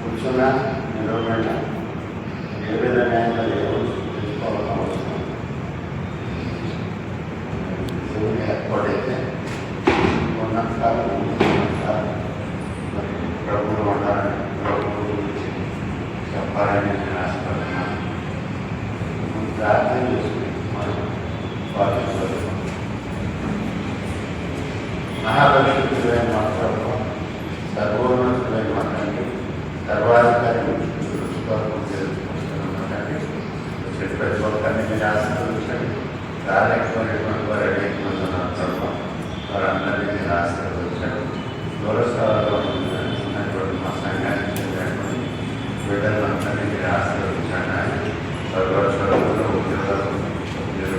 కూర్చున్నా నిలబడినా ఏ విధంగా తెలుసుకోవాలని అవసరం ఏర్పాటైతే ఉన్నంతకాలం మరి ప్రభువులు ఉండాలని ప్రభువు గురించి చెప్పాలని నేను ఆశపడుతున్నాను. ప్రార్థన చేసుకుని మనం పాటించాలి. మహాపరిశుద్ధులైన మాట్లాడటం సర్వోన్నతులైన మాట్లాడి సర్వాధికారి తెలుసుకుంటున్నామంటే ప్రతి ఒక్కరిని మీరు ఆశీర్వదించండి. రాలేకపోయినటువంటి వారు అనేకమంది ఉన్నారు. వారందరినీ మీరు ఆశీర్వదించండి. దూరస్థాలలో ఉన్నటువంటి మా సంఘానికి చెందినటువంటి బిడ్డలందరినీ మీరు ఆశీర్వదించండి. సర్వస్వరంలో ఉద్యోగాలు మీరు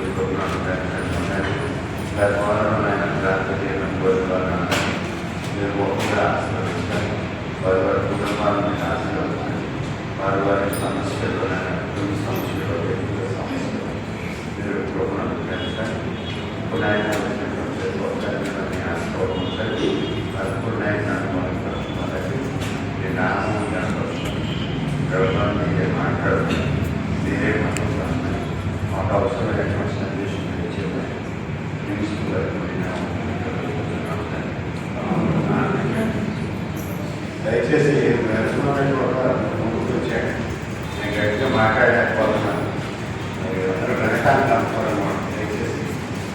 ముఖ్యంగా ఆశీర్వదించండి. వారి వారి కుటుంబాలను ఆశీర్వదించండి. వారి వారి సమస్యలు సమస్యలు వ్యక్తిగత సమస్యలు మీరు ప్రభుత్వం పెంచండి. పునాయన వచ్చినటువంటి ఒక్కరిని ఆశీర్వదించండి. వారి పునాయన మొదటి నేను ఆనందంగా ప్రభుత్వం మీరే మాట్లాడుతుంది. మీరే మాట్లాడుతున్నాను. మాకు అవసరమైనటువంటి సందేశం మీరు చెప్పండి. దయచేసి నరసింహ ముందుకు వచ్చాను. నేను గట్టిగా మాట్లాడలేకపోతున్నాను. అందరూ వెనకానికి అనుకోవడం దయచేసి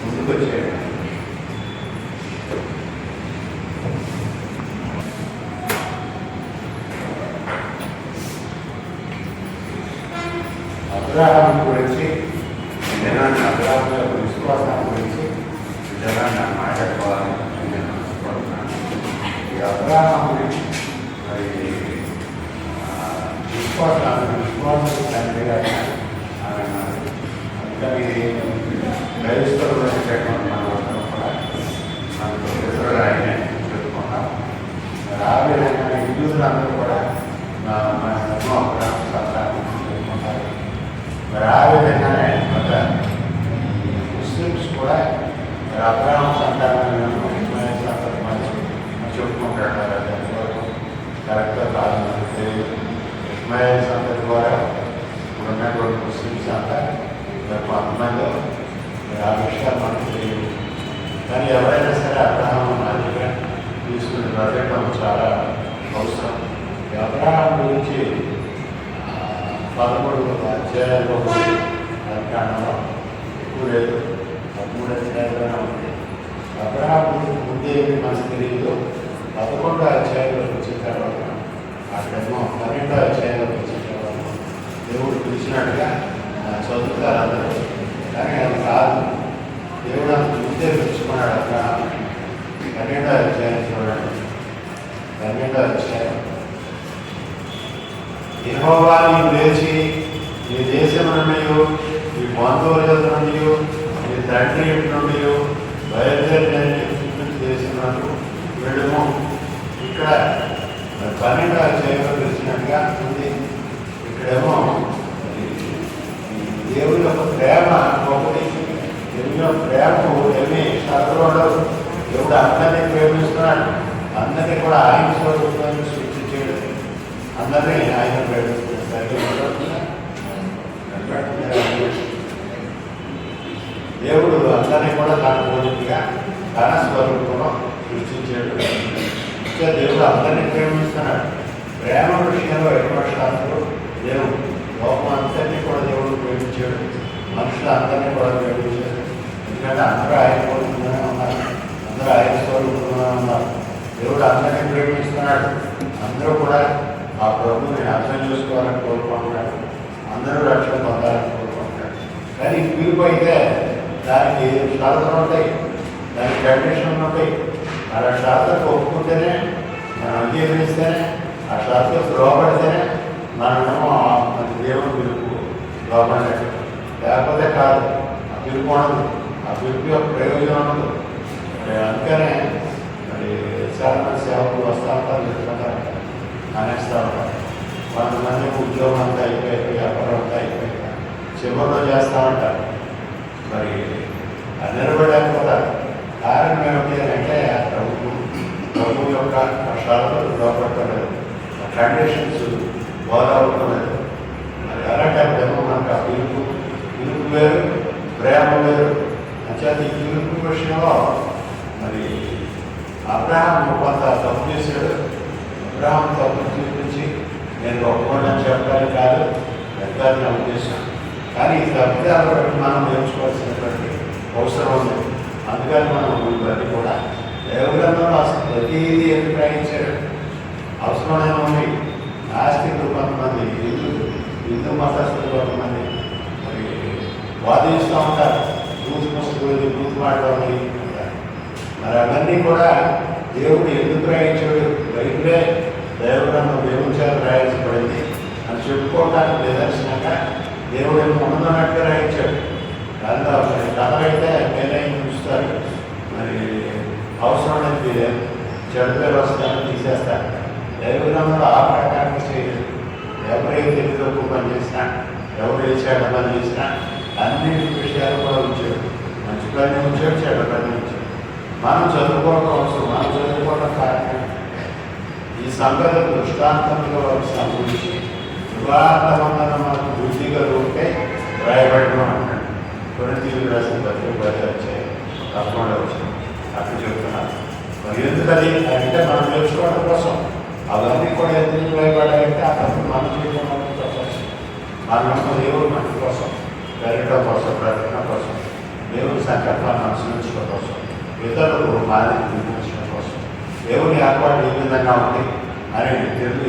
ముందుకు వచ్చాను. అబ్రాహాం గురించి జనాన్ని అబ్రాహాం యొక్క విశ్వాసం గురించి జనాన్ని మాట్లాడుకోవాలని నేను అనుకుంటున్నాను. ఈ అబ్రాహాముని మరి విశ్వాసం తండ్రిగా ఆయన అందుకని క్రైస్తవులు అనేటటువంటి మన అందరం కూడా మనకు ఇతరులు ఆయనే చెప్పుకున్నాం. మరి ఆ విధంగా హిందువులందరూ కూడా మన అబ్రాహాం సంతానం చెప్పుకుంటారు. మరి ఆ విధంగానే ఒక ముస్లిమ్స్ కూడా మరి అబ్రాహాం సంతానం చెప్పుకుంటాడు. కరెక్ట్గా కాదు మనకు తెలియదు. ఇస్మాయిల్ సంతతి ద్వారా ఉన్నటువంటి ముస్లిమ్స్ అంతా కొంతమంది ఆ విషయాలు మనకు తెలియదు. కానీ ఎవరైనా సరే అబ్రాహాం మాదిరిగా తీసుకుని బ్రతకడం చాలా అవసరం. అబ్రాహాం గురించి 13 అధ్యాయాల్లో కారణంలో ఎక్కువ లేదు, 13 అధ్యాయాలుగానే ఉంది. అబ్రాహాం గురించి ముందే మనకు తెలియదు. 11వ అధ్యాయంలోకి వచ్చిన తర్వాత అక్కడేమో 12వ అధ్యాయంలోకి వచ్చిన తర్వాత దేవుడు పిలిచినట్టుగా చదువుతారు అందరూ. కానీ అది కాదు. దేవుడు అంత ముందే పిలుచుకున్నాడు అబ్రాహాం. 12వ అధ్యాయం చూడండి. 12వ అధ్యాయం. యెహోవా నీవు లేచి నీ దేశం నుండి నీ బంధువుల నుండి నీ తండ్రి ఇంటి నుండి బయలుదేరి దేశంలో వెళ్ళము. ఇక్కడ 12వ అధ్యాయంలో తెలిసినట్టుగా ఉంది. ఇక్కడేమో దేవుని యొక్క ప్రేమ ఒకటి. దేవుని యొక్క ప్రేమ ఏమీ సర్వోడు. దేవుడు అందరినీ ప్రేమిస్తున్నాడు. అందరినీ కూడా ఆయన స్వరూపాన్ని సృష్టించాడు. అందరినీ ఆయన ప్రేమిస్తున్నాడు. దేవుడు అందరినీ కూడా తన పోలికగా తన స్వరూపంలో సృష్టించాడు. దేవుడు అందరినీ ప్రేమిస్తున్నాడు. ప్రేమ విషయంలో ఎటువంటి శాస్త్రుడు దేవుడు లోకం అందరినీ కూడా దేవుడు ప్రేమించాడు. మనుషులు అందరినీ కూడా ప్రేమించాడు. ఎందుకంటే అందరూ ఆయన కోరుకుంటూనే ఉన్నారు. అందరూ ఆయన స్వరూపంలోనే ఉన్నారు. దేవుడు అందరినీ ప్రేమిస్తున్నాడు. అందరూ కూడా ఆ ప్రభువుని అర్థం చేసుకోవాలని కోరుకుంటున్నాడు. అందరూ రక్షణ పొందాలని కోరుకుంటున్నాడు. కానీ పిలుపు అయితే దానికి షరతులు ఉంటాయి, దానికి కండిషన్లు ఉంటాయి. అలా షరతులకు ఒప్పుకుంటేనే, మనం అంగీకరిస్తేనే, ఆ షరతులకు లోపడితేనే మనమేమో దేవుని పిలుపు లోపడినట్టు. లేకపోతే కాదు. ఆ పిలుపు ఉండదు. ఆ పిలుపు యొక్క ప్రయోజనం ఉండదు. అందుకనే మరి చాలా సేవకులు వస్తూ ఉంటారు, చెప్తుంటారు, అనేస్తూ ఉంటారు. కొంతమంది ఉద్యోగం అంతా అయిపోయి వ్యాపారం అంతా అయిపోయి చివరిలో చేస్తూ ఉంటారు. మరి నిలబడలేకపోతారు. కారణం ఏమిటి అంటే ప్రభువు యొక్క షరతులు లోపడలేదు. కండిషన్స్ బాధపడుతున్నారు. మరి అలాంటి అర్థమో మనకు ఆ పిలుపు వేరు, ప్రేమ వేరు. అంచేత ఈ పిలుపు విషయంలో మరి అబ్రహాం కొంత తప్పు చేశాడు. అబ్రహాం తప్పు చూపించి నేను గొప్పవాడని చెప్పడానికి కాదు, పెద్దాన్ని నా ఉద్దేశం. కానీ ఈ తప్పిదాలు బట్టి మనం నేర్చుకోవాల్సినటువంటి అవసరం ఉంది. అందుకని మనం ఇవన్నీ కూడా దేవగ్రంథంలో అసలు ప్రతిదీ ఎందుకు గ్రహించాడు. అవసరమైన ఉంది. నాస్తికులు కొంతమంది, హిందూ మతస్థులు కొంతమంది మరి వాదిస్తూ ఉంటారు. బూత్ మాటలు అంటారు. మరి అవన్నీ కూడా దేవుడు ఎందుకు గ్రహించాడు, బైబిలే దేవగ్రంథం దేవుచారు రాయించబడింది అని చెప్పుకోవడానికి నిదర్శనంగా దేవుడు ఏమో ఉన్నట్టుగా రాయించాడు. దాంట్లో మరి కథలైతే మేలైన చూస్తారు. మరి అవసరమైనది చెడు పేరు వస్తాయని తీసేస్తారు. దైవగ్రంథంలో ఆ ప్రకారంగా చేయలేదు. ఎవరైతే తెలియదు పని చేసినా, ఎవరు వేసాడు పని చేసినా అన్ని విషయాలు కూడా ఉంచాడు. మంచి పని ఉంచాడు, చెడ్డ పని ఉంచాడు. మనం చదువుకోవడం అవసరం. మనం చదువుకోవడం కారణం ఈ సంగతి దృష్టాంతంలో సంబంధించి వివాహవందన మనకు బుద్ధిగా ఉంటే రాయబడడం అంటాడు. కొరింథీయులకు రాసిన పత్రిక 10 వచ్చాయి, తప్పకుండా వచ్చాయి. అక్కడ చెప్తున్నారు. మరి ఎందుకది అంటే మనం నేర్చుకోవడం కోసం. అవన్నీ కూడా ఎందుకు రాయబడాలంటే ఆ తప్పు మనం చేయడం కోసం, మన దేవుడు మంచి కోసం, పెరగడం కోసం, బ్రతకడం కోసం, దేవుని సంకల్పాన్ని అనుసరించడం కోసం, ఇతరులకు మాదిరి చూపించడం కోసం, దేవుని ఏర్పాటు ఏ విధంగా ఉంది అని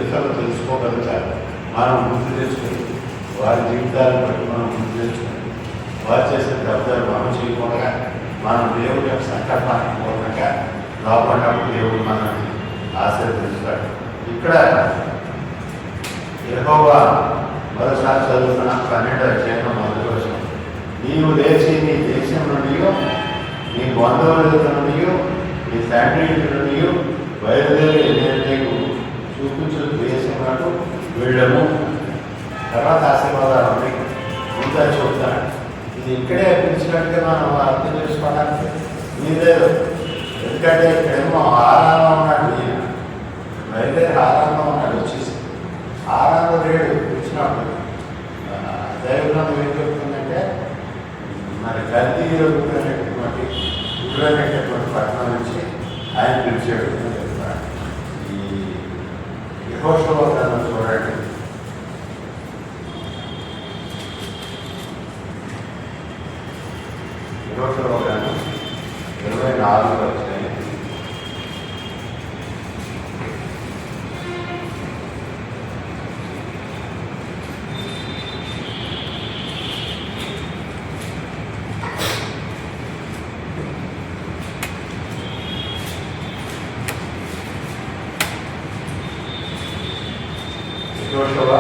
ఇతరులు తెలుసుకోగలుగుతారు. మనం గుర్తు తెచ్చుకొని వారి జీవితాలను బట్టి మనం గుర్తు తెచ్చుకొని వారు చేసిన తప్పుదారు మనం చేయకుండా మనం దేవుడి యొక్క సంకల్పానికి పూర్ణంగా లోపడినప్పుడు దేవుడు మనల్ని ఆశీర్వదిస్తాడు. ఇక్కడ యెహోవా మరోసారి చదువుతున్న 12వ అధ్యాయం 1వ వచనం. నీవు లేచి నీ దేశం నుండి, నీ బంధువుల నుండి, నీ తండ్రి నుండి బయలుదేరి నీకు చూపించు దేశంలో వెళ్ళము. తర్వాత ఆశీర్వాదాలు ఉన్నాయి. ముందు చెప్తాను. ఇది ఇక్కడే పిలిచినట్టుగా మనం అర్థం చేసుకోవడానికి మీరేదో. ఎందుకంటే ఇక్కడేమో ఆరాధన ఉన్నాడు. ఈయన బయలుదేరి ఆరాధన ఉన్నాడు. వచ్చేసి ఆరాధన లేడు. వచ్చినప్పుడు దైవగ్రంథం ఏం చెప్తుందంటే మరి గల్తీలో గురైనటువంటి పట్టణం నుంచి ఆయన పిలిచాడు అని చెప్తున్నాడు. ఈ యెహోషువ గ్రంథం చూడండి. యెహోషువ గ్రంథం 24వ అధ్యాయం. యెహోషువ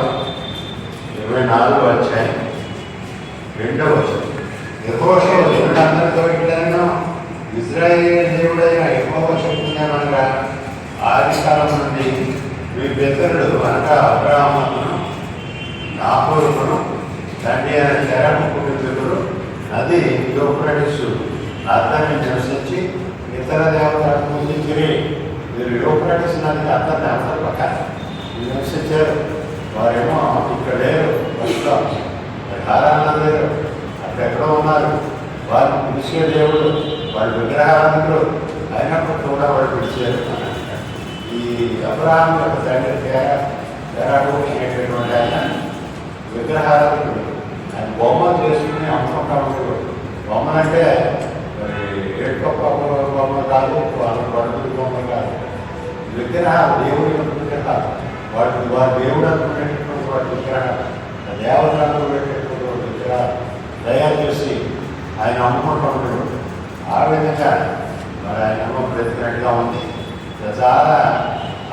24వ అధ్యాయం 2వ వచనం. యెహోషువ దేవుడందరితో ఇట్లనెను, ఇశ్రాయేలు దేవుడైన యెహోవా చెప్తున్నానగా, ఆది కాలం నుండి మీ పితరుడు అనగా అబ్రహామును, నాహోరును, తండ్రి అయిన తెరహు కుటుంబీకులు నది యూఫ్రటీసు అర్థాన్ని నివసించి ఇతర దేవతలను పూజించిరి. మీరు యూఫ్రటీస్ నదికి అర్థాన్ని అవతల పక్కన నివసించారు. వారేమో ఇక్కడ లేరు, బస్సులో హారాన్న లేరు, అక్కడెక్కడో ఉన్నారు. వారిని పిలిచే దేవుడు, వాళ్ళు విగ్రహారాధకులు అయినప్పుడు కూడా వాళ్ళు పిలిచారు. ఈ అబ్రహాం యొక్క తండ్రి తెరహు అనేటటువంటి ఆయన విగ్రహారాధకుడు. ఆయన బొమ్మలు చేసుకుని అమ్ముకుంటా ఉంటాడు. బొమ్మలంటే మరి ఏడుకొప్ప బొమ్మలు కాదు, వాళ్ళ పడుకుని బొమ్మలు కాదు. విగ్రహాలు, దేవుడి యొక్క విగ్రహాలు. వారి దేవుడు అనుకునేటటువంటి వాటి విగ్రహాలు, దేవతలు పెట్టేటటువంటి విగ్రహాలు తయారు చేసి ఆయన అమ్ముకుంటూ ఉంటాడు. ఆ విధంగా మరి ఆయన అమ్మ బ్రతికినట్టుగా ఉంది. చాలా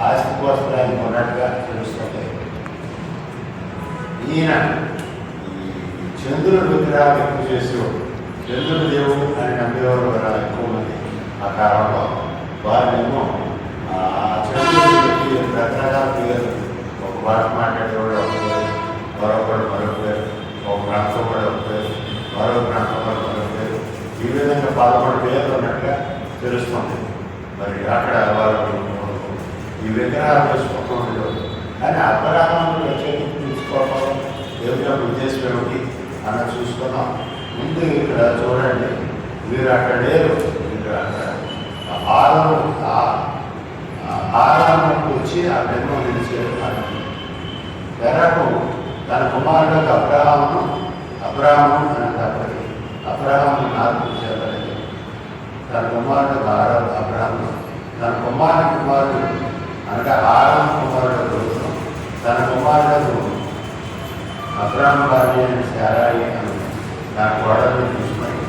ఆస్తి కోసం ఆయన ఉన్నట్టుగా తెలుస్తుంది. ఈయన చంద్రుడు విగ్రహాలు ఎక్కువ చేసేవాడు. చంద్రుడు దేవుడు అని నమ్మేవారు ఎక్కువ మంది ఆ కాలంలో. వారినేమో ఆ చంద్రుడికి రకరకాల పేరు, ఒక భాష మాట్లాడేవాడు ఒక పేరు, మరొకడు మరొక పేరు, ఒక ప్రాంతం కూడా ఒక పేరు, మరొక ప్రాంతం కూడా మరొక పేరు. ఈ విధంగా 11 పేర్లు ఉన్నట్టుగా తెలుస్తుంది. మరి అక్కడ వారు ఈ విగ్రహాలు వేసుకుంటూ ఉండేవారు. కానీ అబ్రహాము ప్రత్యేకం తీసుకోవడం దేవుని యొక్క ఉద్దేశం ఏమిటి అన్న చూసుకున్నాం. ముందు ఇక్కడ చూడండి, మీరు అక్కడ లేరు, మీరు అక్కడ ఆరాధనకు వచ్చి ఆ బ్రహ్మ నిలిచారు అని తెరకు తన కుమారుడు అబ్రహాము అనేటప్పటికీ అబ్రహాము నాకు చెప్పలేదు. తన కుమారుడు అబ్రహాము తన కుమారుడు అనగా ఆరామ కుమారుడు రోజును తన కుమారుడు అబ్రహాము భార్య అయిన శారాయి అని నా కోడలను తీసుకొని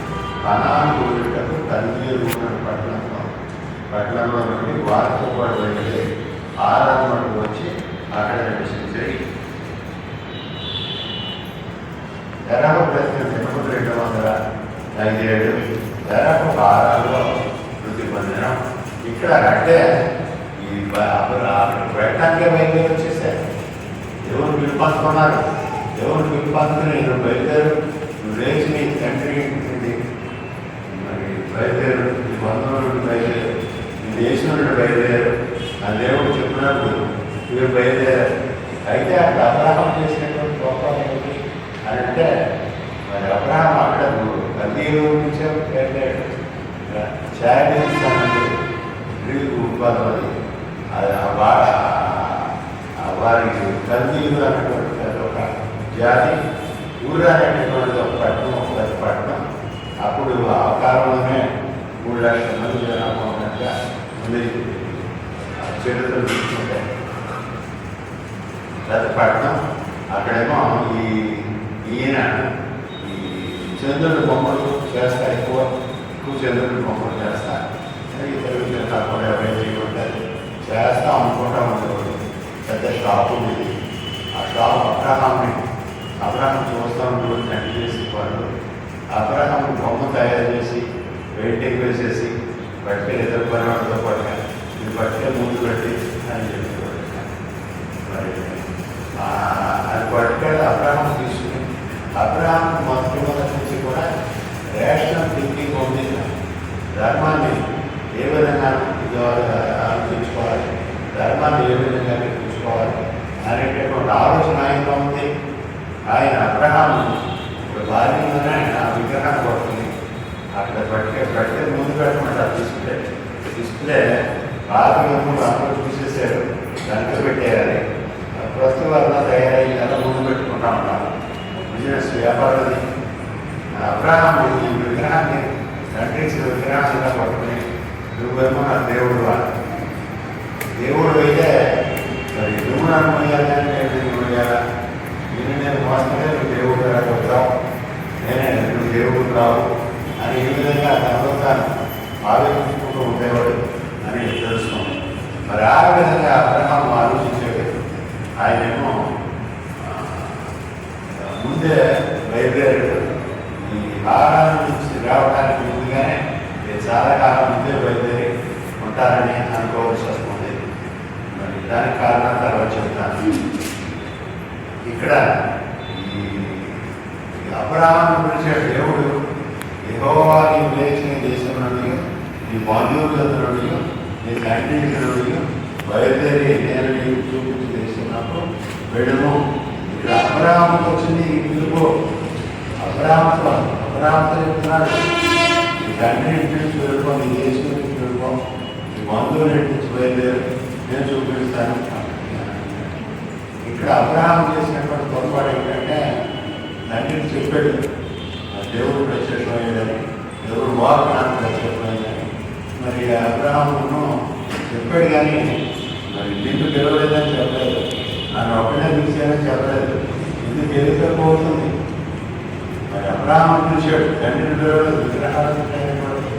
కనాను ఊరిటకు కల్దీయులు పట్టణంలో నుండి వారితో కూడా వెళ్ళి ఆరాధనకు వచ్చి అక్కడ నివసించి తెరకు ప్రశ్న 257 తెరకు ఆరాధనలో వృద్ధి పొందడం. ఇక్కడ అంటే ఈ పెట్టానికే బయలుదేరి వచ్చేసారు. ఎవరు పిలుపంచుకున్నారు, ఎవరు పిలుపంచుకుని నువ్వు బయలుదేరు, నువ్వు లేచి నీ తండ్రి మరి బయలుదేరు, నీ బంధువుల నుండి బయలుదేరు, నీ దేశం నుండి బయలుదేరు ఆ దేవుడు చెప్పినప్పుడు మీరు బయలుదేరారు. అయితే అక్కడ అబ్రహాం చేసినటువంటి గొప్ప ఏమిటి అని అంటే మరి అబ్రహాం అక్కడ కల్దీయుల నుంచే బయలుదేరాడు. చారిస్తానంటే గ్రీకు ఉత్పాదనది వారికి కల్దీయులు అనేటువంటి ఒక జాతి, ఊరు అనేటటువంటి ఒక పట్టణం. అప్పుడు ఆ కాలంలోనే 3 లక్షల మంది జనాభా ఉన్నట్టుగా ఉంది చరిత్రలు తీసుకుంటే ప్రతి పట్టణం. అక్కడేమో ఈయన ఈ చంద్రుడి బొమ్మలు చేస్తా, ఎక్కువ చంద్రుడి బొమ్మలు చేస్తా, తెలుగు జనాలు కూడా ఎవరైతే ఉంటుంది చేస్తా అనుకుంటా ఉండేవాడు. పెద్ద షాపు ఉంది. ఆ షాపు అబ్రహాం చూస్తూ ఉండేవాడు. తండ్రి చేసి వాళ్ళు అబ్రహాం బొమ్మ తయారు చేసి పెయింటింగ్ వేసేసి పట్టుకే ఎదురు పనివాడితో పట్టుక ఇది పట్టుకే ముందు పెట్టి అని చెప్పేవాడు. మరి అది పట్టుకెళ్ళి అబ్రహాం తీసుకుని అబ్రహాం మొదటి నుంచి కూడా రేషనల్ థింకింగ్ ఉంది. ధర్మాన్ని ఏ విధంగా ఆలోచించుకోవాలి, ధర్మాన్ని ఏ విధంగా నిర్మించుకోవాలి అనేటటువంటి ఆలోచన ఆయనలో ఉంది. ఆయన అబ్రహాము ఇప్పుడు బాల్యంలోనే ఆయన విగ్రహాన్ని పడుతుంది. అక్కడ పట్టుకే ముందు పెట్టమంటారు. డిస్ప్లే పాతకు అందరూ చూసేసారు, దాంట్లో పెట్టేయాలి. ప్రస్తుతం వల్ల తయారయ్యి అలా ముందు పెట్టుకుంటా ఉంటారు. బిజినెస్ వ్యాపారాన్ని అబ్రహాము ఈ విగ్రహాన్ని తండ్రి విగ్రహాన్ని పట్టుకుని నువ్వేమో నా దేవుడు అయితే మరి నువ్వు నన్ను మొయ్యాలి అని నేను మొయ్యాలా, నేను మోసమే నువ్వు దేవుడు రావు, నువ్వు దేవుడు రావు అని ఈ విధంగా తనలో తాను ఆలోచించుకుంటూ ఉండేవాడు అని తెలుసుకున్నాం. మరి ఆ విధంగా అబ్రహాం ఆలోచించేది. ఆయనేమో ముందే బయలుదేరాడు. ఈ ఆహారం నుంచి రావడానికి ముందుగానే చాలా కాలం ముందే బయలుదేరి ఉంటారని అనుకోవాల్సి వస్తుంది. మరి దానికి కారణం తర్వాత చెప్తాను. ఇక్కడ ఈ అబ్రహాము గురించి దేవుడు యెహోవా నీవు లేచిన దేశం నుండి నీ బంధువుల నుండి నీ తండ్రి నుండి బయలుదేరి నేను నీకు చూపించి దేశంలో వెళ్ళము. ఇక్కడ అబ్రహాముకి వచ్చింది ఈ పిలుపు. అబ్రహాముతో చెప్తున్నాడు, నీ తండ్రి ఇంటి నుంచి వెళ్ళిపో, నీ దేశం నుంచి వెళ్ళిపో, నీ బంధువుల ఇంటి నుంచి బయలుదేరి నేను చూపిస్తాను. ఇక్కడ అబ్రహాం చేసినటువంటి పొరపాటు ఏంటంటే తండ్రిని చెప్పాడు దేవుడు ప్రత్యక్షమయ్యాడని, దేవుడు వాకు నాకు ప్రత్యక్షమయ్యాడని. మరి అబ్రహామును చెప్పాడు కానీ మరి నిన్ను గెలవలేదని చెప్పలేదు, నన్ను ఒక్కడే పిలిచానని చెప్పలేదు. ఇది గెలిచకపోతుంది. మరి అబ్రహాము పిలిచాడు, తండ్రిని పిలవలేదు, విగ్రహాలను పిలవలేదు,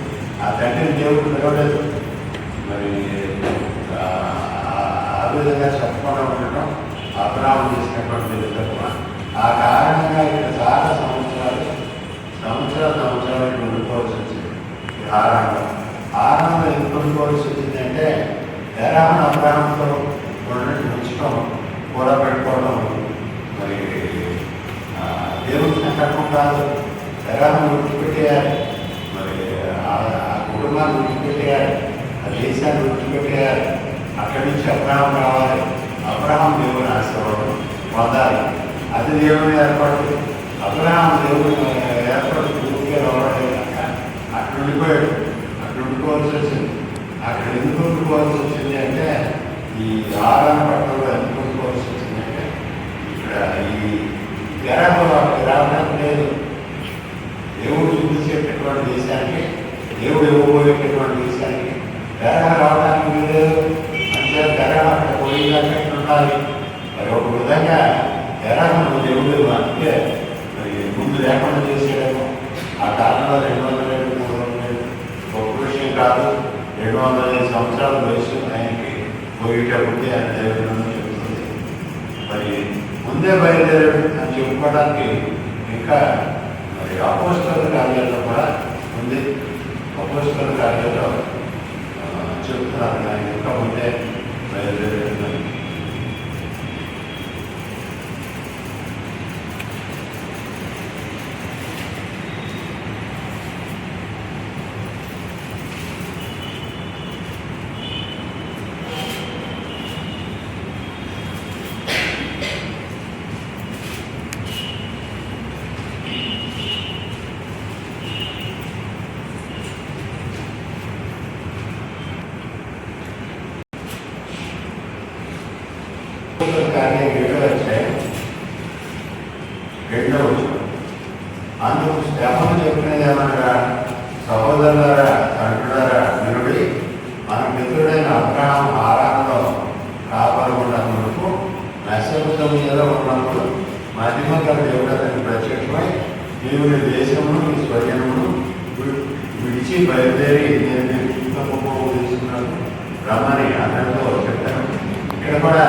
ఆ తండ్రిని దేవుడు పిలవలేదు. మరి ఆ విధంగా చెప్పకుండా ఉండటం అబ్రహాము చేసినటువంటి విధంగా ఆ కారణంగా ఇక్కడ చాలా సంవత్సరాలు ఉండిపోవాల్సి వచ్చింది. ఆరంభంలో ఎందుకు ఉండిపోవాల్సి వచ్చిందంటే తెరాహను అబ్రహాంతో ఉంచడం, కూర పెట్టుకోవడం మరి దేవుని సంకల్పం కాదు. తెరాహను విడిచిపెట్టేయాలి, మరి ఆ కుటుంబాన్ని విడిచిపెట్టేయాలి, ఆ దేశాన్ని విడిచిపెట్టేయాలి. అక్కడి నుంచి అబ్రహాం రావాలి. అబ్రహాం దేవుని ఆశీర్వాదం పొందాలి. అది దేవుని ఏర్పాటు. అబ్రహాం దేవుని ఏర్పాటు పూర్తిగా రావడం కనుక అక్కడ ఉండిపోయాడు. అక్కడ ఉండిపోవాల్సి వచ్చింది. అక్కడ ఎందుకు ఉండిపోవాల్సి వచ్చింది అంటే ఈ ఆరాధన పట్టణంలో ఎందుకు ఉండిపోవాల్సి వచ్చింది అంటే ఇక్కడ ఈ రావడానికి లేదు. దేవుడు చూపించేటటువంటి దేశానికి, దేవుడు ఇవ్వబోయేటటువంటి దేశానికి తెరగా రావడానికి లేదు. అంటే తెరగా అక్కడ పోయేదాకా ఉండాలి. మరి ఒక విధంగా తెరగను దేవుడు అంటే మరి ముందు లేకుండా చేసేయడము. ఆ కాలంలో 200 ఏళ్ళు 300 ఏళ్ళు గొప్ప విషయం కాదు. 250 సంవత్సరాల వయసు ఆయనకి పోయేటప్పుడే ఆయన దేవుడు చెబుతుంది. మరి ముందే బయలుదేరాడు అని చెప్పుకోవడానికి ఇంకా మరి అపోస్తల కార్యాలయంలో కూడా ఉంది. అపోస్తల కార్యాలయంలో చెప్తున్నారు ఆయన ఇంకా ముందే బయలుదేరాడు. కార్యం 7వ అధ్యాయం 2వ వచనం. అందుకు స్తెఫను చెప్పినది ఏమనగా, సహోదరులారా, తండ్రులారా, వినుడి. మన మిత్రుడైన అబ్రహాం హారానులో కాపరి ఉన్నప్పుడు మెసొపొతామియాలో ఉన్నప్పుడు మహిమ గల దేవుడు అతనికి ప్రత్యక్షమై, నీవు నీ దేశమును నీ స్వజనమును విడిచి బయలుదేరి నేను తీసుకున్నాను రమ్మని అతనితో చెప్పాను. ఇక్కడ కూడా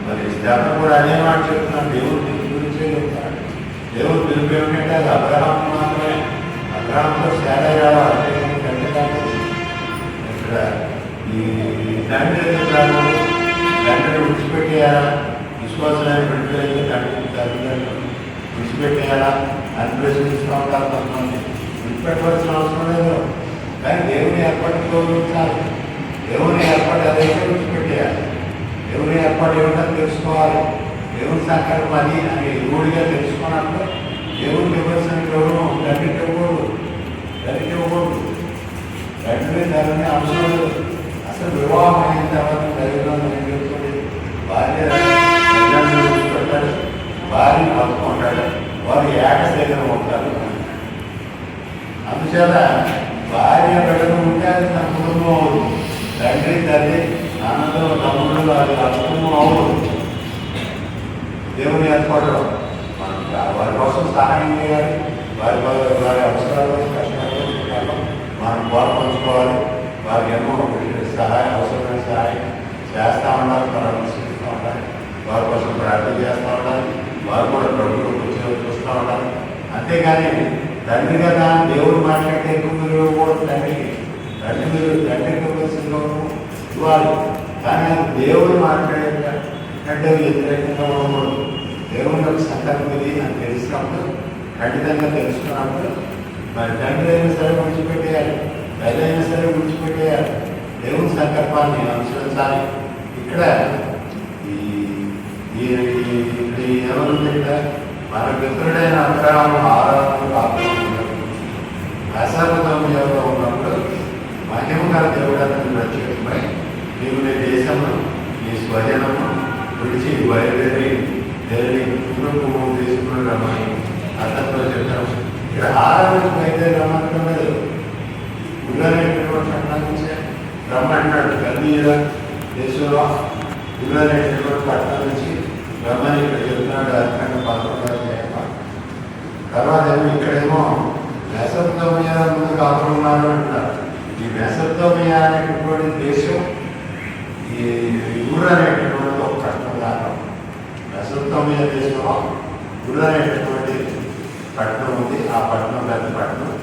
మరి స్తెఫను కూడా అదే మాట చెప్తున్నాను. దేవుడు పిలుపు గురించే చెప్తాడు. దేవుడు పిలుపు ఏమిటంటే అది అబ్రహాం మాత్రమే. అబ్రహాంతో సేవ రావాలి. ఇక్కడ ఈ తండ్రి తండ్రిని విడిచిపెట్టేయాలా, విశ్వాసాన్ని విడిపోయి తల్లిదండ్రులు విడిచిపెట్టేయాలా అని ప్రశ్నిస్తూ ఉంటారు కొంతమంది. విడిచిపెట్టవలసిన అవసరం లేదు. కానీ దేవుని ఏర్పాటు గౌరవించాలి. దేవుని ఏర్పాటు అదైతే విడిచిపెట్టేయాలి. దేవుని ఏర్పాటు ఏమిటో తెలుసుకోవాలి. దేవుని సంకల్పం అది అని రూఢిగా తెలుసుకున్నప్పుడు దేవుడికి ఇవ్వాల్సిన గౌరవం తండ్రికి ఇవ్వకూడదు. తండ్రికి ఇవ్వకూడదు. తండ్రి తల్లిని అవసరం లేదు. అసలు వివాహం అయిన తర్వాత తల్లిదండ్రులు ఏం చెప్తుంది? భార్య పెట్టాడు, భార్య పట్టుకుంటాడు, వారు ఏకశైలం ఉంటారు. అందుచేత భార్య బిడ్డలు ఉంటే అది తన కుటుంబం అవుతుంది. తండ్రి తల్లి నాన్నలు తమ్ముళ్ళు అది ఆ కుటుంబం అవుతుంది. దేవుని ఏర్పాటు మనం వారి కోసం సహాయం చేయాలి. వారి అవసరాలు కష్టాలు మనం పాల్పంచుకోవాలి. వారికి ఏమో సహాయం అవసరమైన సహాయం చేస్తూ ఉండాలి, పరామర్శిస్తూ ఉండాలి, వారి కోసం ప్రార్థన చేస్తూ ఉండాలి. వారు కూడా ప్రభుత్వం వచ్చి చూస్తూ ఉండాలి. అంతేగాని తండ్రి కదా దేవుడు మాట్లాడితే ఎక్కువ మీరు కూడా తండ్రికి తండ్రికి ఇవ్వాల్సిందో ఇవ్వాలి. కానీ దేవుడు మాట్లాడేటంటే వ్యతిరేకంగా ఉండకూడదు. దేవుని యొక్క సంకల్పం ఇది అని తెలిసినప్పుడు, ఖచ్చితంగా తెలుసుకున్నప్పుడు మరి తండ్రి అయినా సరే విడిచిపెట్టేయాలి, తల్లి అయినా సరే విడిచిపెట్టేయాలి. దేవుని సంకల్పాన్ని అనుసరించాలి. ఇక్కడ ఎవరుంది? ఇక్కడ మన మిత్రుడైన అబ్రహాము ఆరాధన మెసొపొతామియాలో ఉన్నప్పుడు మహిమ గల దేవుడు అతనికి ప్రత్యక్షమై, నీవు నీ దేశము నీ స్వజనము విడిచి బయలుదేరి దేవుని తీసుకుని రమ్మని అతనితో చెప్పాము. ఇక్కడ ఆరాధనకు బయలుదేరి రమ్మంటం లేదు. గుళ్ళనేటటువంటి పట్టణం నుంచే రమ్మంటున్నాడు. కల్దీయుల దేశంలో గుళ్ళనేటటువంటి పట్టణం నుంచి రమ్మని ఇక్కడ చెప్తున్నాడు. అర్థంగా 11వ అధ్యాయం. తర్వాత ఏమో ఇక్కడేమో మెసొపొతామియా ముందు కాపురం ఉన్నారు అంటున్నారు. ఈ మెసొపొతామియా అనేటటువంటి దేశం ఈ ఊరు అనేటటువంటి ఒక పట్టణం దాకా. మెసొపొతామియా దేశంలో ఊరు అనేటటువంటి పట్టణం ఉంది. ఆ పట్టణం పెద్ద పట్టణం.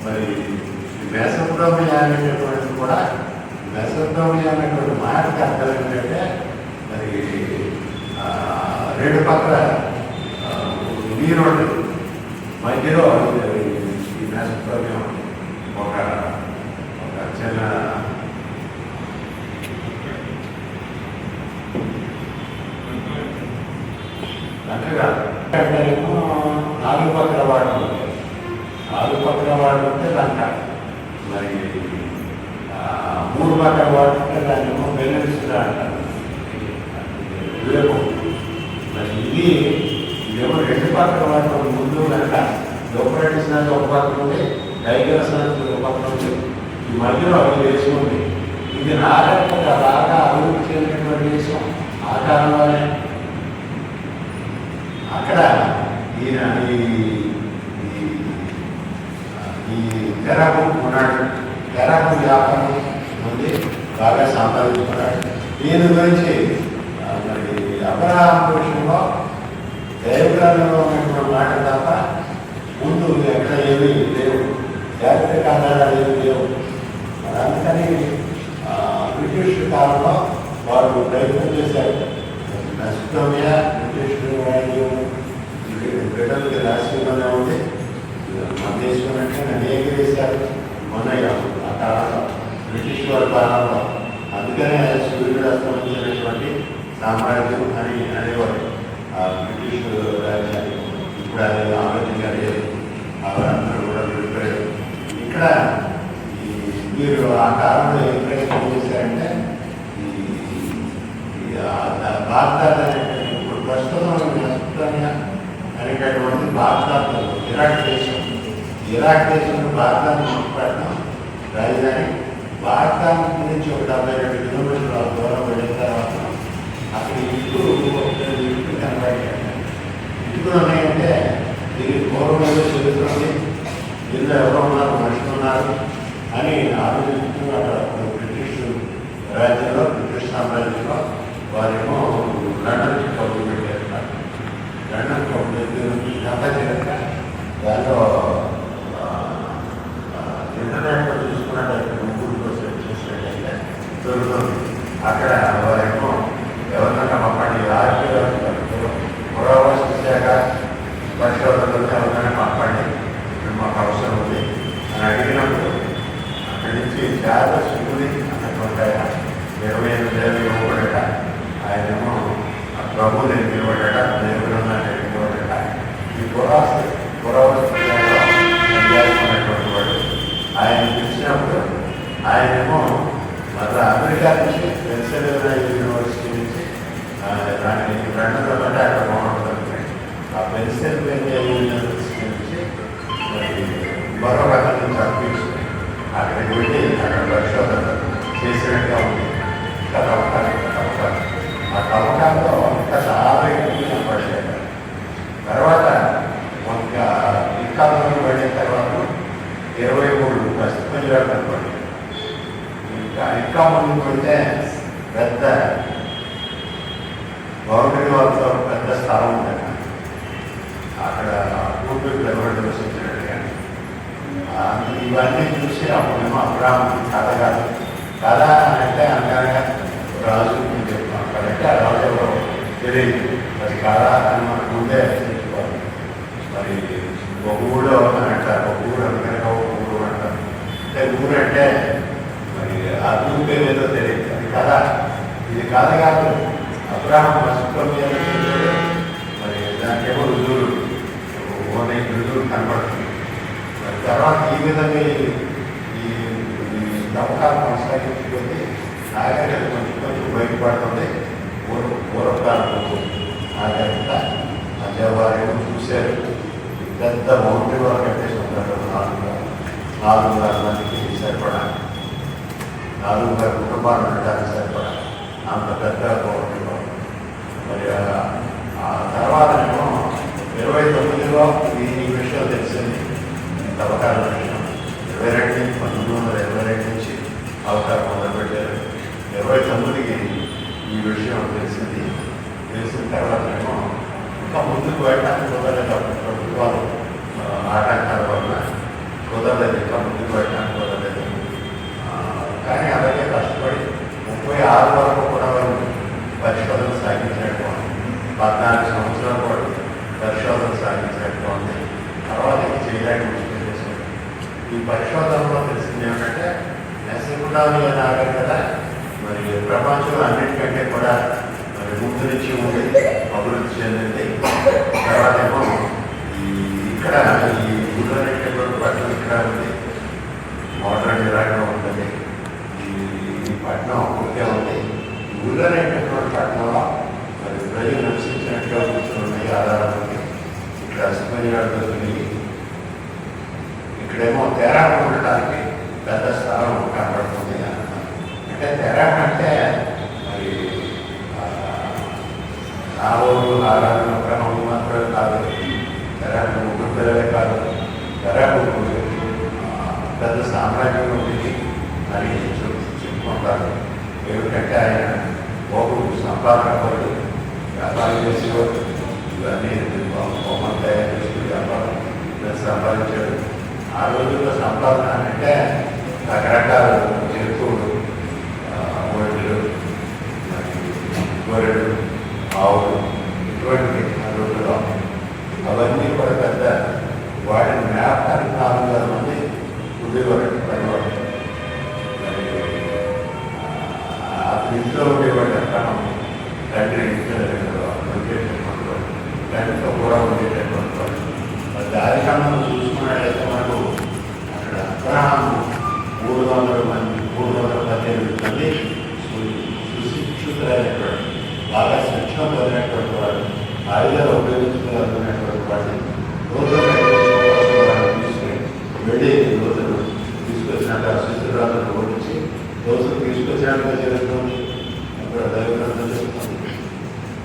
మరి మెసొపొతామియా అనేటటువంటి కూడా మెసొపొతామియా అనేటువంటి మాటకి అర్థం ఏంటంటే మరి రెండు పక్కల నీరు ఉంటుంది, మధ్యలో ఈ మెసొపొతామియా ఒక చిన్న అంతేగా అంటేనేమో 4 పక్కల వాడు ఉంటాయి. 4 పక్కల వాడు ఉంటే లంక, మరి 3 పక్కల వాడు ఉంటే దాన్ని ఏమో బెనిఫిట్స్గా అంటారు. మరి ఇదేమో 2 పక్కల వాడు ముందు కనుక యూఫ్రటీస్ నది ఒక పక్కన ఉంది, టైగర్స్ నది ఒక పక్కన ఉంది, ఈ మధ్యలో అవి దేశం ఉంది. ఇది నాగరికత బాగా అభివృద్ధి చెందినటువంటి దేశం. ఆ కాలంలోనే అక్కడ ఈయన ఈ తెరకు ఉన్నాడు. తెరకు వ్యాపారం ఉంది, బాగా సంపాదించుకున్నాడు. దీని గురించి మరి అబ్రహాం విషయంలో దైవగ్రంథంలో ఉన్నటువంటి మాట తప్ప ముందు ఎక్కడ ఏమీ లేవు, జాగ్రత్త ఆధారాలు ఏమి లేవు. అందుకని బ్రిటిష్ కాలంలో వారు ప్రయత్నం చేశారు. మెసోపోటామియా బ్రిటిష్ బ్రిటన్కి రాష్ట్రంలోనే ఉంది. మన దేశం అంటే అనేక దేశాలు ఉన్నాయి ఆ కాలంలో, బ్రిటిష్ వారి కాలంలో. అందుకనే సూర్యుడు అస్తమించినటువంటి సామ్రాజ్యం అని అనేవారు ఆ బ్రిటిష్ రాజ్యాన్ని. ఇప్పుడు అది ఆలోచన లేదు, అవరందరూ కూడా విడిపోయారు. ఇక్కడ మీరు ఆ కాలంలో ఏం ప్రయత్నం చేశారంటే బాగ్దాద్ అనేటువంటి, ఇప్పుడు ప్రస్తుతం మెసోపోటామియా అనేటటువంటి బాగ్దాద్ ఇరాక్ దేశం. ఇరాక్ దేశంలో బాగ్దాద్ మాట్లాడతాం రాజధాని. బాగ్దాద్ నుంచి ఒక 72 కిలోమీటర్ల దూరం వెళ్ళిన తర్వాత అక్కడ ఇటుకలు కనబడ్డాయి. ఇటుకలు ఉన్నాయంటే దీనికి పూర్వం ఏదో చదువుతుంది, దీనిలో ఎవరో ఉన్నారు, మనుషులు ఉన్నారు అని ఆలోచిస్తూ అక్కడ బ్రిటిష్ రాజ్యంలో, బ్రిటిష్ సామ్రాజ్యంలో వారేమో లండన్కి కబురు పెట్టారు. లండన్ కబురు చేశాక దాంట్లో ఇంటర్నెట్లో చూసుకున్నట్లయితే గూగుల్లో సెర్చ్ చేసినట్టయితే దొరుకుతుంది. అక్కడ వారేమో ఎవరినన్నా పంపండి, పురావస్తు శాఖ పరిశోధనలకు ఎవరినైనా పంపండి, మాకు అవసరం ఉంది అని అడిగినప్పుడు అక్కడి నుంచి చాలా శివుని అన్నటువంటి 28,000 ఇవ్వబడట. ఆయనేమో ప్రభువుని నిలబడట, దేవుడున్న నిలబడట. ఈ పురావస్తు పనిచేస్తున్నటువంటి వాడు ఆయన పిలిచినప్పుడు ఆయనేమో మళ్ళీ అమెరికా నుంచి పెన్సిల్వేనియా యూనివర్సిటీ నుంచి లండన్లో అంటే అక్కడ బాగుంటుంది. ఆ పెన్సిల్వేనియా యూనివర్సిటీ నుంచి మరో రకం నుంచి అనిపించి అక్కడికి వెళ్ళి అక్కడ పరిశోధన చేసినట్టుగా ఉంది. ఆ తవ్వకాల్లో ఇంకా చాలా ఎక్కువ పడలేదు. తర్వాత ఇంకా ముందు పడిన తర్వాత 23 పసిపిల్లలు కనపడి, ఇంకా ముందు పడితే పెద్ద గవర్నమెంట్ వాళ్ళతో పెద్ద స్థలం ఉంది. అక్కడ పూర్తి డెవలప్ వచ్చినట్టుగా ఇవన్నీ చూసి అప్పుడేమో అబ్రహాం కథ కాదు, కథ అంటే అనగా రాజు అక్కడంటే ఆ రాజు ఎవరో తెలియదు, అది కథ అని మనకు ముందే తెలుసుకోవాలి. మరి ఒక ఊళ్ళో అని అంటారు, ఒక ఊరు అనగా ఒక ఊరు అంటారు. అంటే ఊరంటే మరి ఆ ఊరి పేరు ఏదో తెలియదు, అది కథ. ఇది కథ కాదు. అబ్రహాం మెసోపోటామియా మరి దానికేమో రుజువులు రుజువులు కనబడుతుంది. మరి తర్వాత ఈ విధంగా ఈ నమ్మకాలు కొనసాగించుకొని నాగరికత కొంచెం బయటపడుతుంది. పూర్వకాలం నాగరికత మధ్యవారేమో చూశారు. పెద్ద బౌండరీ వాళ్ళు కట్టేసి ఉంటారు. 4,000 మందికి సరిపడా, 4,000 కుటుంబాలు ఉండడానికి సరిపడా అంత పెద్ద బౌండరీ వాళ్ళు. మరి ఆ తర్వాతనేమో 29లో ఈ విషయం తెలిసింది, తవ్వకాల విషయం. 1922 నుంచి అవకాశం మొదలుపెట్టారు. 29కి ఈ విషయం తెలిసింది. తెలిసిన తర్వాతనేమో ఇంకా ముందుకు వెళ్ళడానికి కుదరలేదు. ప్రభుత్వాలు ఆటంకాల వల్ల కుదరలేదు, ఇంకా ముందుకు వెళ్ళడానికి కుదరలేదు. కానీ అలాగే కష్టపడి 36 వరకు కూడా వాళ్ళు పరిశోధన సాగించినటువంటి 14 సంవత్సరాల పాటు పరిశోధన సాగించినటువంటి తర్వాత చేయడానికి ముఖ్యం చేశారు. ఈ పరిశోధనలో తెలిసింది ఏమిటంటే మెసోపోటామియా నాగరికత మరి ప్రపంచంలో అన్నిటికంటే కూడా మరి ముందు నుంచి ఉంది అభివృద్ధి చెందింది. తర్వాత ఏమో ఇక్కడ ఈ ఊళ్ళో పట్టణం ఇక్కడ ఉంది, మోడర్న్ ఇలాగా ఉంటుంది. ఈ పట్టణం ఒకే ఉంది. ఊళ్ళో పట్టణంలో మరి ప్రజలు నివసించినట్టుగా కూర్చున్నాయి ఆధారాలకి. ఇక్కడ అసిమరియాలతో తిరిగి ఇక్కడేమో తేరాకు ఉండటానికి పెద్ద స్థలం కనబడుతుంది. అంటే తేరాకు అంటే మరి నాలుగు ఆరాధన క్రమం మాత్రమే కాదు, తెరాకు ముగ్గురు పిల్లలే కాదు, తెరాకు పెద్ద సామ్రాజ్యం ఉంది అని చెప్పుకుంటారు. ఏమిటంటే ఆయన ఒకరు సంపాదన పరుడు, వ్యాపారం చేసేవాడు, ఇవన్నీ బొమ్మలు తయారు చేసి వ్యాపారం సంపాదించాడు. ఆ రోజుల్లో సంపాదన అంటే రకరకాల జంతువులు, ఒడ్లు, గొర్రెలు, ఆవులు, ఇటువంటి ఆ రోజుల్లో అవన్నీ కూడా పెద్ద వాడిని మేపడానికి 4,000 మంది ఉండేవారు పనివాడు. మరి అతని ఇంట్లో ఉండేవాడు క్రమం తండ్రి ఇంట్లో ఉండేటటువంటి వాడు, తండ్రితో కూడా ఉండేటటువంటి వాడు. మరి దారి క్రమంలో చూసుకున్నట్లయితే మనకు అక్కడ అబ్రహాము 318 మంది సుశిక్షితులైనటువంటి, బాగా శిక్షణ పొందినటువంటి వాడు, ఆయుధాలు ఉపయోగించుకోగలిగినటువంటి వాడిని రోజు తీసుకుని వెళ్ళి రోజులు తీసుకొచ్చినట్టు శిశురాలను ఓడించి రోజులు తీసుకొచ్చినట్టుగా జరుగుతుంది. అక్కడ దైవగ్రంథం చెప్తుంది.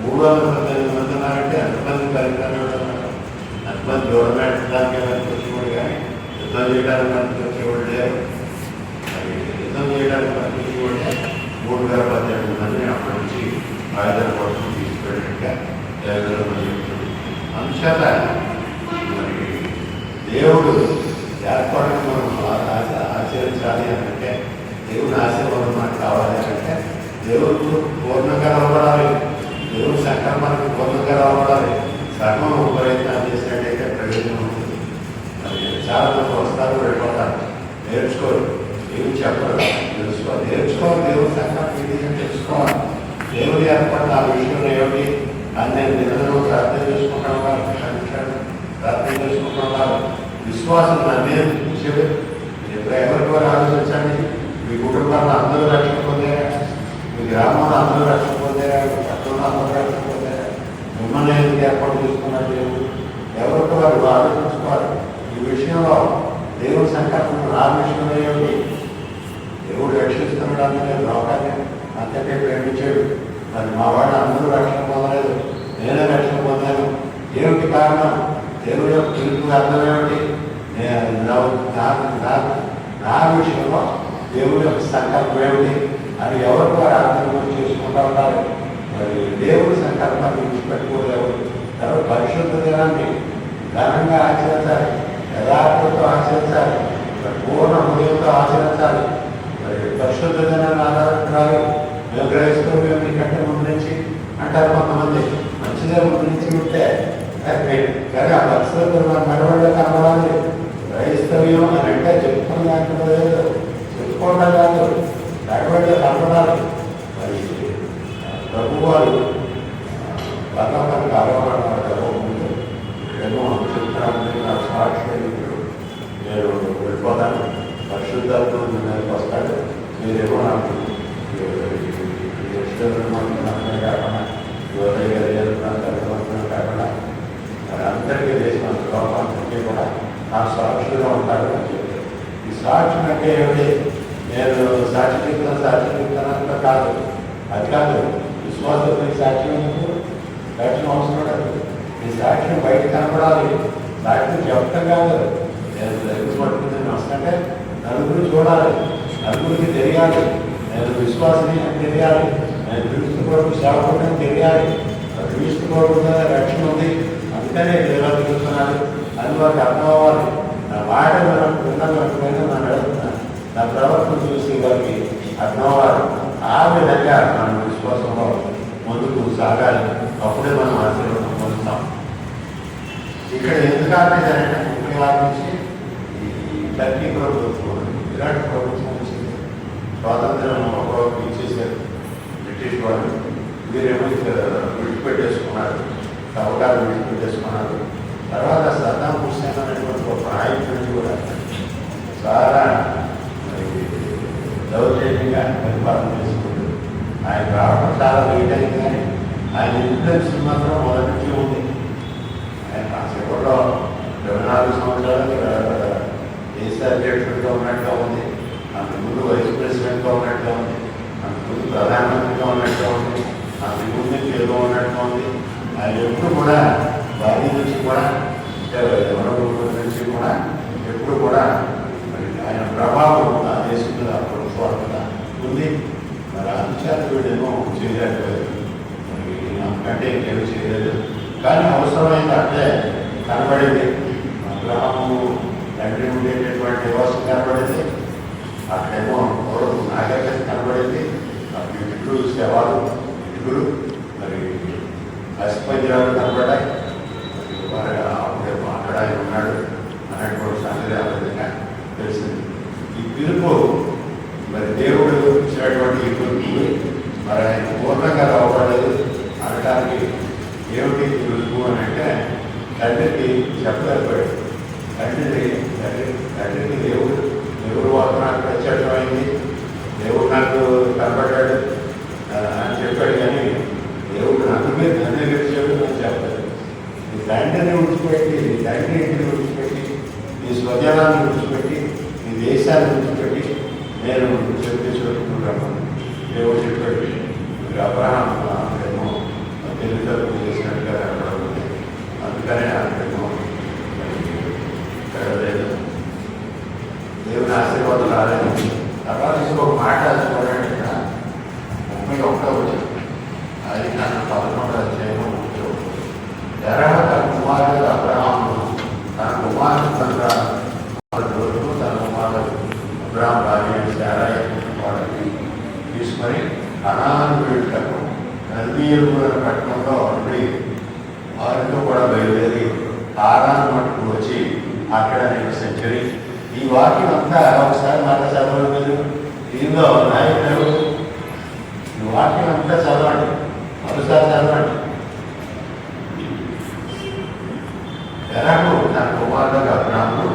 318 మంది ఉన్నారంటే ఎంతమంది కార్యక్రమాలు ఉన్నారు, ఎంతమంది గవర్నమెంట్ వచ్చేవాడు కానీ యుద్ధం చేయడానికి మనకి వచ్చేవాడు లేరు. మరి యుద్ధం చేయడానికి మనకి వచ్చేవాడు 318 మందిని అక్కడి నుంచి ఆయుధాల కోసం తీసుకెళ్ళినట్టుగా దైవగ్రంథం చెప్తుంది. అందుచేత మరి దేవుడు ఏర్పాటు మనం ఆచరించాలి అంటే, దేవుని ఆశీర్వాదం మనకు కావాలి అంటే దేవుడు పూర్ణంగా నిలబడాలి, దేవుని సంకల్పానికి పూర్ణంగా నిలబడాలి. సగం ప్రయత్నం చేసినట్టయితే ప్రయోజనం ఉంటుంది. మరి చాలా మంది వస్తారు, వెళ్ళిపోతారు, నేర్చుకోరు, ఏమి చెప్పరు, తెలుసుకోవాలి. నేర్చుకోవాలి, దేవుని సంకల్పం ఇది అని తెలుసుకోవాలి. దేవుడి ఏర్పాటు ఆ విషయంలో ఏమిటి అని నేను నిరంతరం ప్రార్థన చేసుకుంటాను, ప్రార్థన చేసుకుంటున్నారు. విశ్వాసం నన్నే చూసేది. ఎవరి ద్వారా ఆలోచించండి. మీ కుటుంబాల్లో అందరూ రక్షణ పొందారా? మీ గ్రామంలో అందరూ రక్షణ పొందారా? మీ పట్టణంలో అందరూ రక్షణ పొందారా? మిమ్మల్ని ఎందుకు ఏర్పాటు చేసుకున్నారు దేవుడు? ఎవరికి వారు ఆలోచించుకోవాలి. ఈ విషయంలో దేవుడి సంకల్పం నా విషయంలో ఏమిటి? దేవుడు రక్షిస్తున్నాడు అందుకే లోకాన్ని అంతకే ప్రేమించాడు. మరి మా వాళ్ళు అందరూ రక్షణ పొందలేదు, నేనే రక్షణ పొందాను. ఏమిటి కారణం? దేవుడి యొక్క పిలుపు అర్థం ఏమిటి? నా విషయంలో దేవుడి యొక్క సంకల్పం ఏమిటి అని ఎవరికి వారు అర్థం చేసుకుంటూ ఉండాలి. మరి దేవుడి సంకల్పాన్ని విడిచిపెట్టుకోలేవు. తర్వాత పరిశుద్ధ దినాన్ని ఘనంగా ఆచరించాలి, యథార్థతో ఆచరించాలి, పూర్ణ హృదయంతో ఆచరించాలి. మరి పరిశుద్ధ దినాన్ని ఆధారించాలి. మేము గ్రహిస్తూ మేము మీకంటే ముందు నుంచి అంటారు కొంతమంది. మంచిదే ముందు నుంచి ఉంటే కానీ ఆ పరిస్థితులు మన నడవడిలో కనబడాలి. క్రైస్తవ్యం అని అంటే చెప్పుకుని లేదు, చెప్పుకోవడం కాదు, నడవడిలో కనబడాలి. మరి ప్రభు వారు పర్లోకానికి ఆరోపణ ముందు ఏమో చెప్తాను, నా సాక్షి నేను వెళ్ళిపోతాను, పరిశుద్ధాలతో నేను వస్తాడు, మీరేమో నాకు కాకుండా కాకుండా మరి అందరికీ దేశం లోపానికి కూడా నా సాక్షులుగా ఉంటాడు అని చెప్పారు. ఈ సాక్షి అంటే ఏమిటి? నేను సాక్షి చెప్తానంతా కాదు, అది కాదు. విశ్వాసంతో సాక్ష్యం సాక్ష్యం అవసరం కాదు. ఈ సాక్ష్యం బయట కనపడాలి, సాక్ష్యం చెప్పడం కాదు. నేను దగ్గర పట్టుకుని వస్తుంటే నలుగురు చూడాలి, నలుగురికి తెలియాలి, నేను విశ్వాసని అని తెలియాలి, నేను క్రీస్తు కొరకు సేవకుని తెలియాలి. క్రీస్తు కొరకు రక్షణ ఉంది, అందుకనే ఎలా చూస్తున్నాను అని వారికి అర్థం అవ్వాలి. నా మాట విన్నకపోయినా నన్ను అడుగుతున్నాను, నా ప్రవర్తన చూసి వారికి అర్థం అవ్వాలి. ఆ విధంగా మనం విశ్వాసంలో ముందుకు సాగాలి. అప్పుడే మనం ఆశీర్వాదం పొందుతాం. ఇక్కడ ఎందుకు ఆపేశారంటే ముఖ్యంగా నుంచి ఈ టర్కీ ప్రభుత్వం, ఇలాంటి ప్రభుత్వం వచ్చింది. స్వాతంత్రం ఒకరోజు ఇచ్చేసారు బ్రిటిష్ వాళ్ళు. వీరేమో చేసుకున్నారు, అవగాహన విడుదల చేసుకున్నారు. తర్వాత సద్దాం హుస్సేన్ అనేటువంటి ఒక నాయకుడిని కూడా చాలా మరి దౌర్జన్యంగా పరిపాలన చేసుకుంటూ ఆయన రావడం చాలా లేట్ అయింది, కానీ ఆయన ఇన్ఫ్లుయెన్స్ మాత్రం మొదటి నుంచి ఉంది. ఆయన కాసేపట్లో 24 సంవత్సరాలు దేశ అధ్యక్షుడిగా ఉన్నట్టుగా ఉంది, అంతకుముందు వైస్ ప్రెసిడెంట్గా ఉన్నట్టుగా ఉంది, అంతకుముందు ప్రధానమంత్రిగా ఉన్నట్టుగా ఉంది, అంతకుముందు ఏదో ఉన్నట్టుగా ఉంది. ఆయన ఎప్పుడు కూడా వారి నుంచి కూడా నుంచి కూడా ఎప్పుడు కూడా మరి ఆయన ప్రభావం ఆ దేశం మీద ప్రభుత్వాల ఉంది. మరి అందుచేత వీడేమో చేయలేకపోయారు, మరి అంతకంటే ఇంకేమీ చేయలేదు. కానీ అవసరమైంది అంటే కనబడింది. అబ్రహాము తండ్రి ఉండేటటువంటి నివాసం కనబడింది, అక్కడేమో నాగరికత కనబడింది, అప్పుడు ఇట్లు శవాలు ఇటుకులు మరి అస్పంజరాలు కనబడ్డాయి. అప్పుడేమో అక్కడ ఆయన ఉన్నాడు అనేటువంటి సంగతి ఆ విధంగా తెలిసింది. ఈ పిలుపు మరి దేవుడు ఇచ్చినటువంటి ఈ పిలుపు మరి ఆయన పూర్ణంగా రావడలేదు అనడానికి ఏమిటి పిలుపు అని అంటే తండ్రికి చెప్పలేకపోయాడు. తండ్రికి దేవుడు వాకు నాకు ప్రత్యక్షమైంది, దేవుడు నాకు కనబడ్డాడు అని చెప్పాడు, కానీ దేవుడు నన్ను గెలిచాడు అని చెప్పాడు. నీ తండ్రిని విడిచిపెట్టి, నీ తండ్రి ఇంటిని విడిచిపెట్టి, నీ స్వజనాన్ని విడిచిపెట్టి, నీ దేశాన్ని విడిచిపెట్టి నేను చెప్పించుకుంటున్నాను దేవుడు చెప్పాడు. అబ్రహాం ఏమో తెలివితేటలు చేసినట్టుగా కనబడుతుంది, అందుకనే అక్కడేమో లేదు, దేవుని ఆశీర్వాదం రాలేదు. తర్వాత ఇంకొక మాట చూడండి, ఇక్కడ 31వ వచనం, అది నన్ను 11వ అధ్యాయము జరహ తన కుమారుడు అబ్రహాము తన కుమారుడు తన కుమారుడు అబ్రహాం భార్య శారయి వాళ్ళకి తీసుకొని కనాను వీళ్ళకు కల్దీయుల పట్టణంలో ఉండి వారితో కూడా బయలుదేరి హారాను మట్టుకు వచ్చి అక్కడ నివసించరి. ఈ వాక్యం అంతా ఒకసారి మాట చదవలేదు, దీనిలో నాయకులు ఈ వాక్యం అంతా చదవండి, మరోసారి చదవండి. జరహు తన కుమారుడు అబ్రాహాము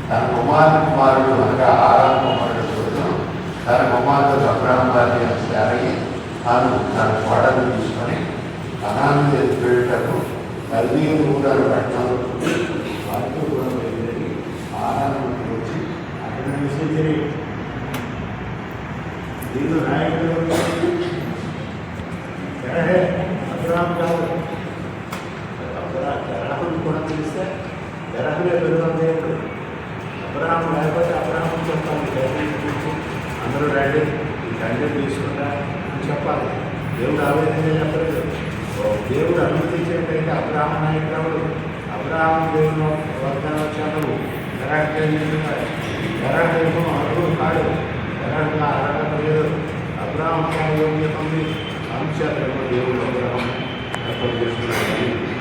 తన కుమారుడు అనగా హారాను కుమారుడు చూడను తన కుమారుడు అబ్రాహాం వారి శారయి తాను తన కోడలు తీసుకొని కనాను వెళ్ళటకు కల్దీయులు ఊరాలు పట్టణంలో వారితో కూడా బయలుదేరి హారాను వచ్చి అక్కడ నివసించరి. దీని నాయకుడు జరహే అబ్రాహాం కాదు, జరహుని కూడా తెలిస్తే జరహులే పెరుగుతాం దేవుడు. అబ్రహాం లేకపోతే అబ్రహాం చెప్పాలి, అందరూ రండి ఈ తండ్రి తీసుకుంటా అని చెప్పాలి. దేవుడు ఆవేదన చెప్పలేదు. దేవుడు అనుమతించేటైతే అబ్రహాం నాయకుడు, అబ్రహాం దేవుడు వర్గాలు వచ్చాడు. జరహేమో అర్హుడు కాడు, జరహగా అర్హత లేదు. అబ్రహాం యోగ్యత ఉంది, అంశాలు దేవుడు అబ్రహాం ఏర్పాటు చేసుకున్నాడు.